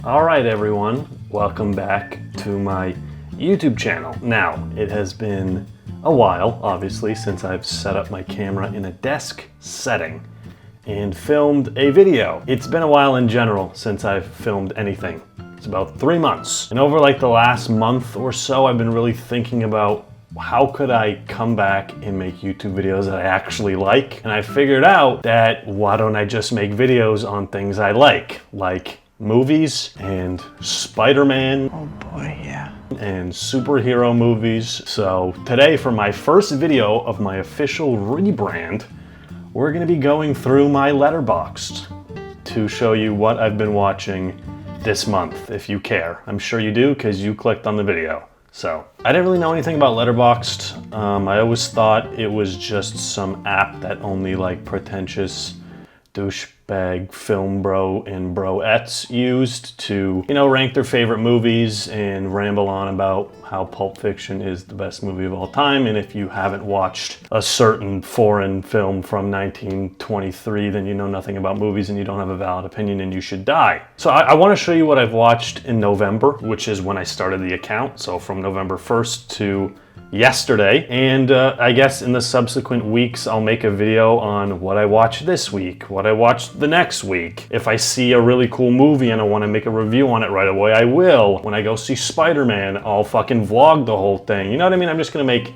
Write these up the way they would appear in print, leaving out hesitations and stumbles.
Alright everyone, welcome back to my YouTube channel. Now, it has been a while, obviously, since I've set up my camera in a desk setting and filmed a video. It's been a while in general since I've filmed anything. It's about 3 months. And over like the last month or so, I've been really thinking about how could I come back and make YouTube videos that I actually like? And I figured out that why don't I just make videos on things I like movies and Spider-Man. Oh boy, yeah. And superhero movies. So today, for my first video of my official rebrand, we're gonna be going through my Letterboxd to show you what I've been watching this month, if you care. I'm sure you do, because you clicked on the video. So, I didn't really know anything about Letterboxd. I always thought it was just some app that only like pretentious douchebag film bro and broettes used to, rank their favorite movies and ramble on about how Pulp Fiction is the best movie of all time. And if you haven't watched a certain foreign film from 1923, then you know nothing about movies and you don't have a valid opinion and you should die. So I want to show you what I've watched in November, which is when I started the account. So from November 1st to yesterday, and I guess in the subsequent weeks I'll make a video on what I watched this week, what I watched the next week. If I see a really cool movie and I want to make a review on it right away, I will. When I go see Spider-Man, I'll fucking vlog the whole thing. You know what I mean? I'm just gonna make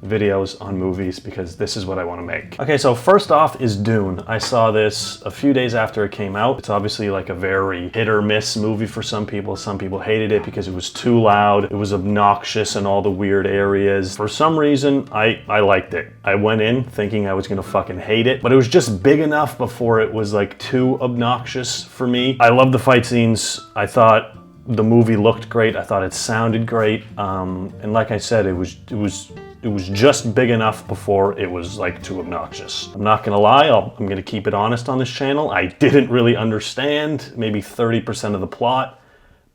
videos on movies because this is what I want to make. Okay, so first off is Dune. I saw this a few days after it came out. It's obviously like a very hit or miss movie for some people. Some people hated it because it was too loud. It was obnoxious in all the weird areas. For some reason, I liked it. I went in thinking I was gonna fucking hate it, but it was just big enough before it was like too obnoxious for me. I love the fight scenes. I thought the movie looked great. I thought it sounded great. And like I said, it was just big enough before it was like too obnoxious. I'm not gonna lie, I'm gonna keep it honest on this channel. I didn't really understand maybe 30% of the plot,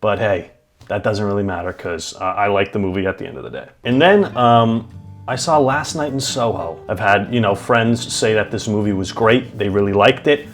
but hey, that doesn't really matter because I like the movie at the end of the day. And then I saw Last Night in Soho. I've had, friends say that this movie was great. They really liked it.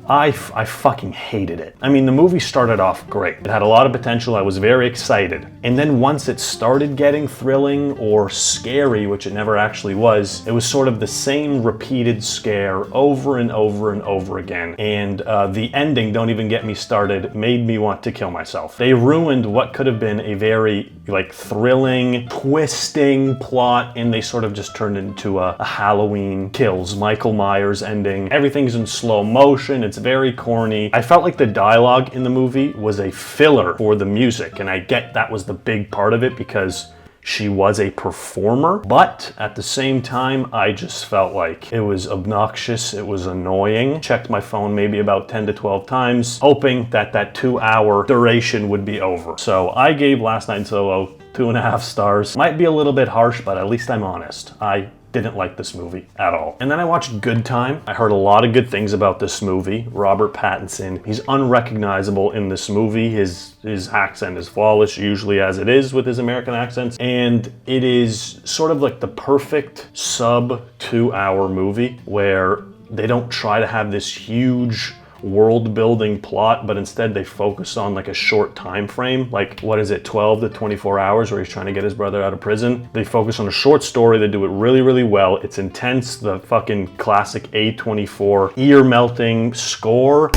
I fucking hated it. I mean, the movie started off great. It had a lot of potential. I was very excited. And then once it started getting thrilling or scary, which it never actually was, it was sort of the same repeated scare over and over and over again. And the ending, don't even get me started, made me want to kill myself. They ruined what could have been a very thrilling, twisting plot, and they sort of just turned into a Halloween Kills, Michael Myers ending. Everything's in slow motion. It's very corny. I felt like the dialogue in the movie was a filler for the music, and I get that was the big part of it because she was a performer, but at the same time, I just felt like it was obnoxious, it was annoying. Checked my phone maybe about 10 to 12 times, hoping that that 2-hour duration would be over. So I gave Last Night in Soho 2.5 stars. Might be a little bit harsh, but at least I'm honest. I didn't like this movie at all. And then I watched Good Time. I heard a lot of good things about this movie. Robert Pattinson, he's unrecognizable in this movie. His accent is flawless, usually as it is with his American accents. And it is sort of like the perfect sub 2-hour movie where they don't try to have this huge world building plot, but instead they focus on like a short time frame, like what is it, 12 to 24 hours where he's trying to get his brother out of prison. They focus on a short story. They do it really, really well. It's intense. The fucking classic A24 ear melting score.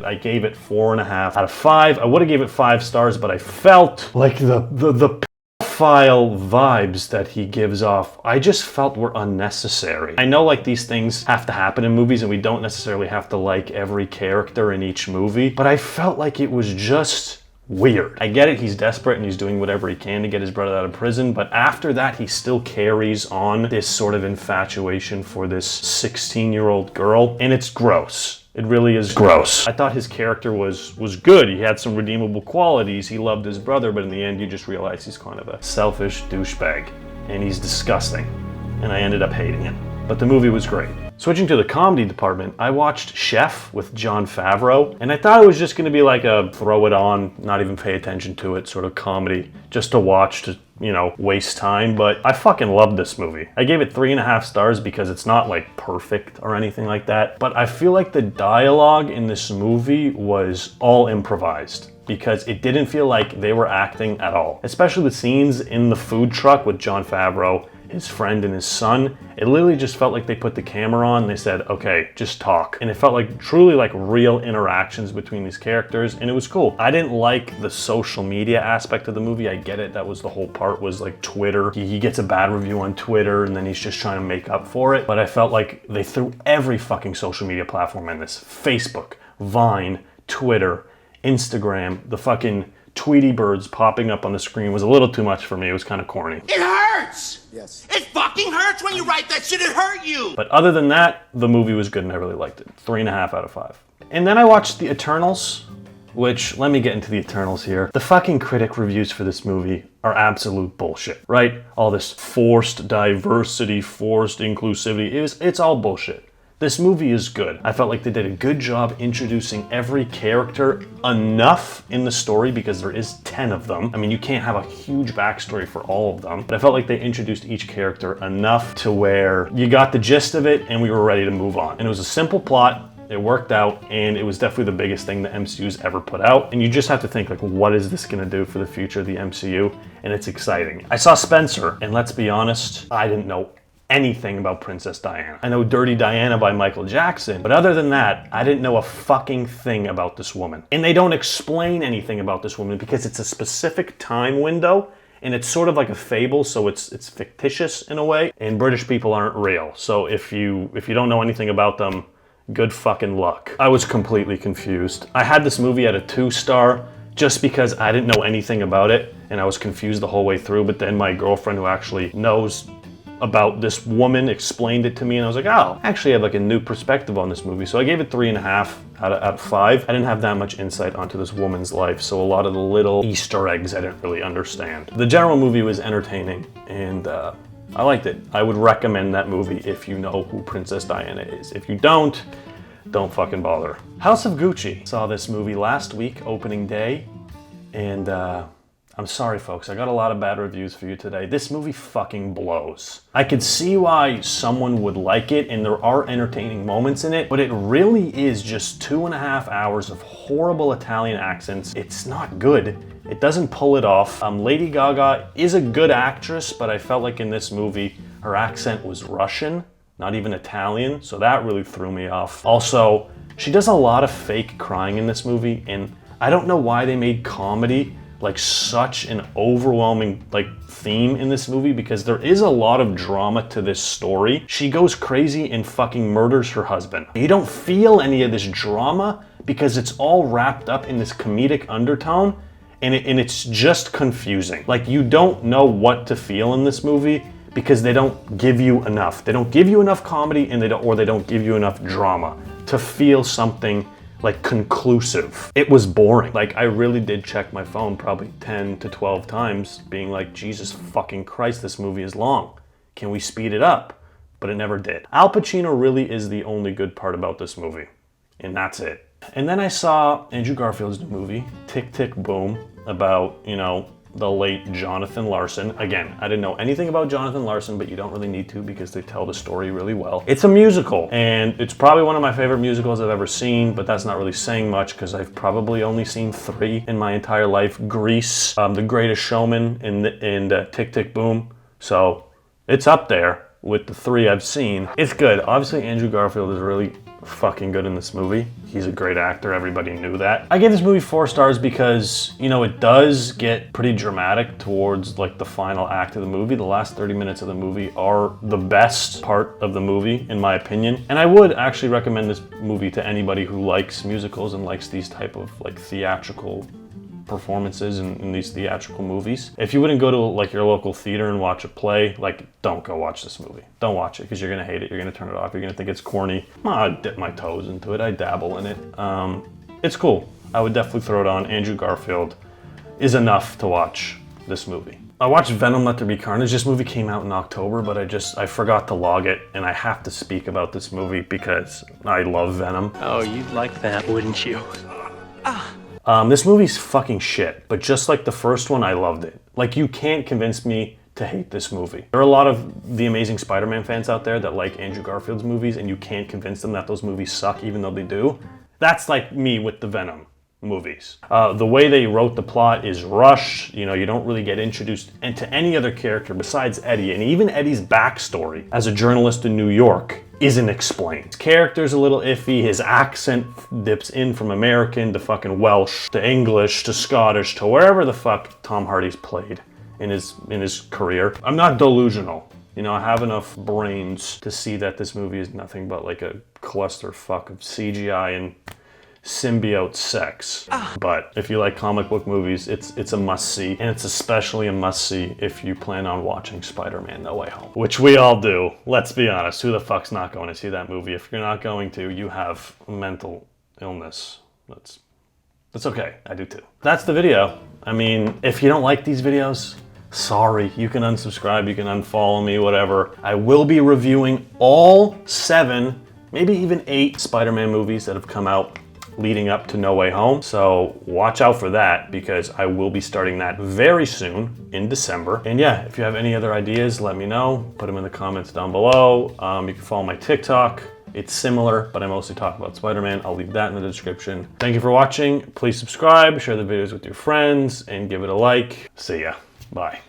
I gave it 4.5 out of 5. I would have gave it 5 stars, but I felt like the pedophile vibes that he gives off, I just felt were unnecessary. I know like these things have to happen in movies and we don't necessarily have to like every character in each movie, but I felt like it was just weird. I get it, he's desperate and he's doing whatever he can to get his brother out of prison, but after that he still carries on this sort of infatuation for this 16-year-old girl, and it's gross. It really is gross. I thought his character was good. He had some redeemable qualities. He loved his brother, but in the end you just realize he's kind of a selfish douchebag and he's disgusting. And I ended up hating it. But the movie was great. Switching to the comedy department, I watched Chef with Jon Favreau, and I thought it was just gonna be like a throw it on, not even pay attention to it sort of comedy, just to watch, to, you know, waste time, but I fucking loved this movie. I gave it 3.5 stars because it's not like perfect or anything like that, but I feel like the dialogue in this movie was all improvised, because it didn't feel like they were acting at all. Especially the scenes in the food truck with Jon Favreau, his friend and his son. It literally just felt like they put the camera on, they said, okay, just talk. And it felt like truly like real interactions between these characters, and it was cool. I didn't like the social media aspect of the movie. I get it, that was the whole part, was like Twitter. He gets a bad review on Twitter and then he's just trying to make up for it. But I felt like they threw every fucking social media platform in this. Facebook, Vine, Twitter, Instagram, the fucking Tweety birds popping up on the screen was a little too much for me. It was kind of corny. It hurts! Yes. It fucking hurts when you write that shit. It hurt you! But other than that, the movie was good and I really liked it. 3.5 out of 5. And then I watched The Eternals, which, let me get into The Eternals here. The fucking critic reviews for this movie are absolute bullshit, right? All this forced diversity, forced inclusivity, it's all bullshit. This movie is good. I felt like they did a good job introducing every character enough in the story, because there is 10 of them. I mean, you can't have a huge backstory for all of them, but I felt like they introduced each character enough to where you got the gist of it and we were ready to move on. And it was a simple plot, it worked out, and it was definitely the biggest thing the MCU's ever put out. And you just have to think, like, what is this gonna do for the future of the MCU? And it's exciting. I saw Spencer, and let's be honest, I didn't know anything about Princess Diana. I know Dirty Diana by Michael Jackson, but other than that, I didn't know a fucking thing about this woman. And they don't explain anything about this woman because it's a specific time window, and it's sort of like a fable, so it's fictitious in a way, and British people aren't real. So if you don't know anything about them, good fucking luck. I was completely confused. I had this movie at a 2-star just because I didn't know anything about it, and I was confused the whole way through, but then my girlfriend, who actually knows about this woman, explained it to me, and I was like, oh, I actually have like a new perspective on this movie. So I gave it 3.5 out of 5. I didn't have that much insight onto this woman's life, so a lot of the little Easter eggs I didn't really understand. The general movie was entertaining, and I liked it. I would recommend that movie if you know who Princess Diana is. If you don't fucking bother. House of Gucci. Saw this movie last week, opening day, and I'm sorry folks, I got a lot of bad reviews for you today. This movie fucking blows. I could see why someone would like it, and there are entertaining moments in it, but it really is just 2.5 hours of horrible Italian accents. It's not good. It doesn't pull it off. Lady Gaga is a good actress, but I felt like in this movie, her accent was Russian, not even Italian, so that really threw me off. Also, she does a lot of fake crying in this movie, and I don't know why they made comedy like such an overwhelming like theme in this movie, because there is a lot of drama to this story. She goes crazy and fucking murders her husband. You don't feel any of this drama because it's all wrapped up in this comedic undertone, and it's just confusing. Like, you don't know what to feel in this movie because they don't give you enough. They don't give you enough comedy, and they don't give you enough drama to feel something like conclusive. It was boring. Like, I really did check my phone probably 10 to 12 times, being like, Jesus fucking Christ, this movie is long. Can we speed it up? But it never did. Al Pacino really is the only good part about this movie, and that's it. And then I saw Andrew Garfield's new movie, Tick, Tick, Boom, about, you know, the late Jonathan Larson. Again, I didn't know anything about Jonathan Larson, but you don't really need to because they tell the story really well. It's a musical, and it's probably one of my favorite musicals I've ever seen, but that's not really saying much because I've probably only seen 3 in my entire life. Grease, The Greatest Showman, and Tick, Tick, Boom. So it's up there with the 3 I've seen. It's good. Obviously, Andrew Garfield is really fucking good in this movie. He's a great actor, everybody knew that. I gave this movie 4 stars because, you know, it does get pretty dramatic towards like the final act of the movie. The last 30 minutes of the movie are the best part of the movie, in my opinion. And I would actually recommend this movie to anybody who likes musicals and likes these type of like theatrical performances in these theatrical movies. If you wouldn't go to like your local theater and watch a play, like, don't go watch this movie. Don't watch it because you're gonna hate it. You're gonna turn it off. You're gonna think it's corny. I dip my toes into it. I dabble in it. It's cool. I would definitely throw it on. Andrew Garfield is enough to watch this movie. I watched Venom, Let There Be Carnage. This movie came out in October, but I forgot to log it, and I have to speak about this movie because I love Venom. Oh, you'd like that, wouldn't you? This movie's fucking shit, but just like the first one, I loved it. Like, you can't convince me to hate this movie. There are a lot of the Amazing Spider-Man fans out there that like Andrew Garfield's movies, and you can't convince them that those movies suck, even though they do. That's like me with the Venom movies. The way they wrote the plot is rushed. You know, you don't really get introduced into any other character besides Eddie, and even Eddie's backstory as a journalist in New York isn't explained. His character's a little iffy. His accent dips in from American to fucking Welsh to English to Scottish to wherever the fuck Tom Hardy's played in his career. I'm not delusional. You know, I have enough brains to see that this movie is nothing but like a clusterfuck of CGI and symbiote sex. But if you like comic book movies, it's a must-see, and it's especially a must-see if you plan on watching Spider-Man No Way Home, which we all do. Let's be honest, who the fuck's not going to see that movie? If you're not going to, you have mental illness. That's okay, I do too. That's the video. I mean, if you don't like these videos, sorry, you can unsubscribe, you can unfollow me, whatever. I will be reviewing all 7, maybe even 8 Spider-Man movies that have come out leading up to No Way Home. So watch out for that, because I will be starting that very soon in December. And yeah, if you have any other ideas, let me know. Put them in the comments down below. You can follow my TikTok. It's similar, but I mostly talk about Spider-Man. I'll leave that in the description. Thank you for watching. Please subscribe, share the videos with your friends, and give it a like. See ya. Bye.